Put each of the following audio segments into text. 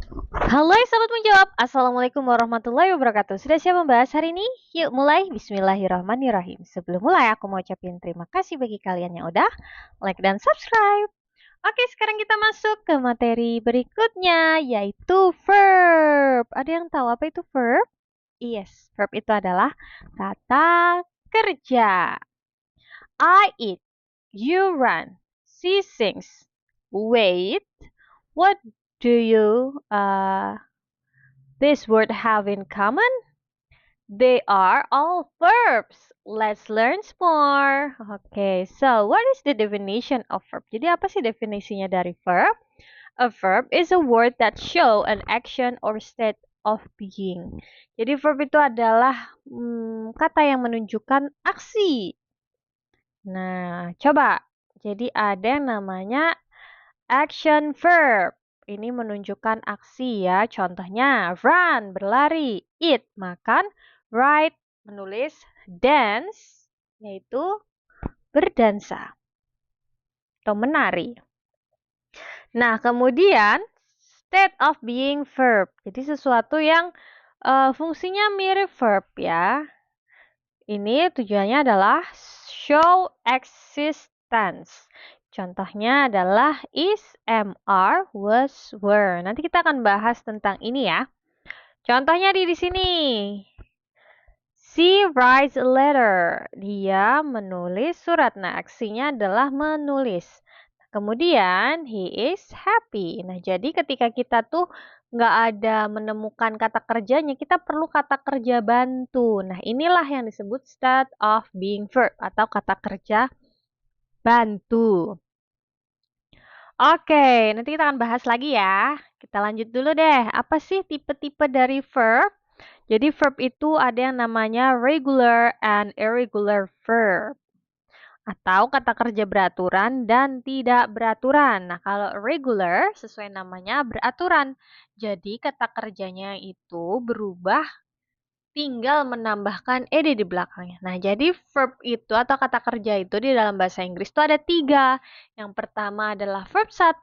Halo Sobat Menjawab, Assalamualaikum warahmatullahi wabarakatuh. Sudah siap membahas hari ini? Yuk mulai, Bismillahirrahmanirrahim. Sebelum mulai aku mau ucapin terima kasih bagi kalian yang udah like dan subscribe. Oke, sekarang kita masuk ke materi berikutnya, yaitu verb. Ada yang tahu apa itu verb? Yes, verb itu adalah kata kerja. I eat, you run, she sings, wait, what do you this word have in common? They are all verbs. Let's learn more. Okay, so what is the definition of verb? Jadi apa sih definisinya dari verb? A verb is a word that show an action or state of being. Jadi verb itu adalah kata yang menunjukkan aksi. Nah, coba. Jadi ada yang namanya action verb. Ini menunjukkan aksi ya. Contohnya run, berlari, eat, makan, write, menulis, dance, yaitu berdansa atau menari. Nah, kemudian state of being verb. Jadi sesuatu yang fungsinya mirip verb ya. Ini tujuannya adalah show existence. Contohnya adalah is, am, are, was, were. Nanti kita akan bahas tentang ini ya. Contohnya di sini. She writes a letter. Dia menulis surat. Nah, aksinya adalah menulis. Kemudian, he is happy. Nah, jadi ketika kita tuh nggak ada menemukan kata kerjanya, kita perlu kata kerja bantu. Nah, inilah yang disebut state of being verb atau kata kerja bantu. Oke, nanti kita akan bahas lagi ya. Kita lanjut dulu deh. Apa sih tipe-tipe dari verb? Jadi verb itu ada yang namanya regular and irregular verb. Atau kata kerja beraturan dan tidak beraturan. Nah, kalau regular sesuai namanya beraturan. Jadi kata kerjanya itu berubah tinggal menambahkan ed di belakangnya. Nah, jadi verb itu atau kata kerja itu di dalam bahasa Inggris itu ada 3. Yang pertama adalah verb 1,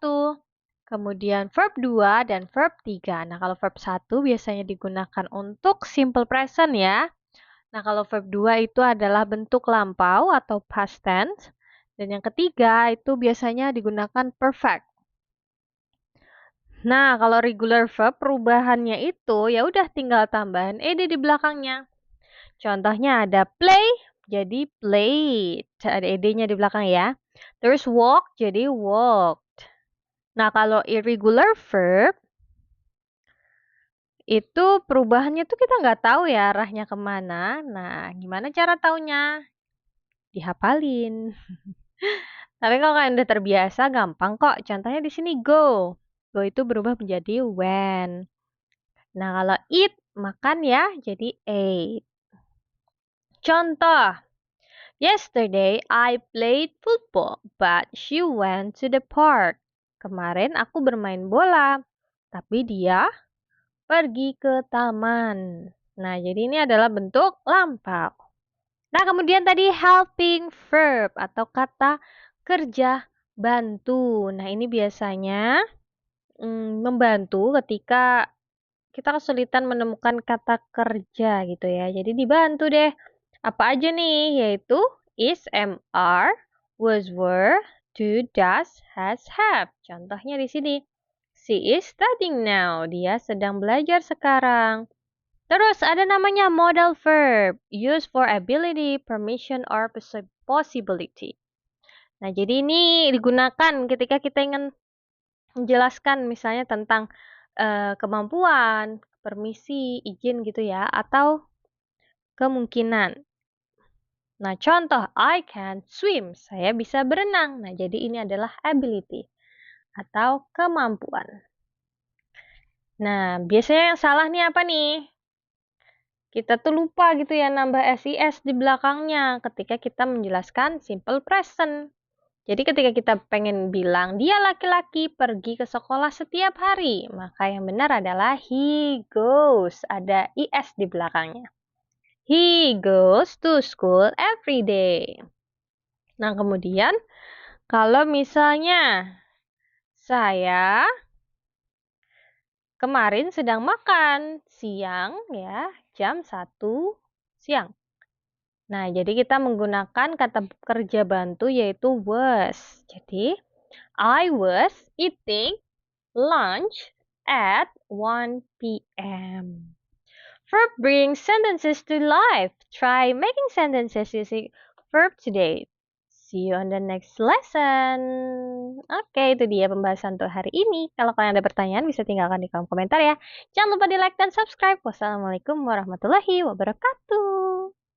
kemudian verb 2, dan verb 3. Nah, kalau verb 1 biasanya digunakan untuk simple present ya. Nah, kalau verb 2 itu adalah bentuk lampau atau past tense. Dan yang ketiga itu biasanya digunakan perfect. Nah, kalau regular verb perubahannya itu ya udah tinggal tambahan ed di belakangnya. Contohnya ada play, jadi played. Ada ed-nya di belakang ya. Terus walk, jadi walked. Nah, kalau irregular verb, itu perubahannya tuh kita nggak tahu ya arahnya kemana. Nah, gimana cara taunya? Dihafalin. Tapi kalau kalian udah terbiasa, gampang kok. Contohnya di sini go. Go itu berubah menjadi when. Nah, kalau eat, makan ya, jadi ate. Contoh. Yesterday, I played football, but she went to the park. Kemarin aku bermain bola, tapi dia pergi ke taman. Nah, jadi ini adalah bentuk lampau. Nah, kemudian tadi helping verb atau kata kerja bantu. Nah, ini biasanya membantu ketika kita kesulitan menemukan kata kerja gitu ya. Jadi dibantu deh. Apa aja nih? Yaitu is, am, are, was, were, do, does, has, have. Contohnya di sini. She is studying now. Dia sedang belajar sekarang. Terus ada namanya modal verb, used for ability, permission, or possibility. Nah, jadi ini digunakan ketika kita ingin menjelaskan misalnya tentang kemampuan, permisi, izin gitu ya, atau kemungkinan. Nah, contoh, I can swim. Saya bisa berenang. Nah, jadi ini adalah ability atau kemampuan. Nah, biasanya yang salah nih apa nih? Kita tuh lupa gitu ya nambah SIS di belakangnya ketika kita menjelaskan simple present. Jadi ketika kita pengen bilang dia laki-laki pergi ke sekolah setiap hari, maka yang benar adalah he goes. Ada IS di belakangnya. He goes to school every day. Nah, kemudian kalau misalnya saya Kemarin sedang makan siang ya, jam 1 siang. Nah, jadi kita menggunakan kata kerja bantu yaitu was. Jadi, I was eating lunch at 1 p.m. Verb brings sentences to life. Try making sentences using verb today. See you on the next lesson. Oke, itu dia pembahasan untuk hari ini. Kalau kalian ada pertanyaan, bisa tinggalkan di kolom komentar ya. Jangan lupa di like dan subscribe. Wassalamualaikum warahmatullahi wabarakatuh.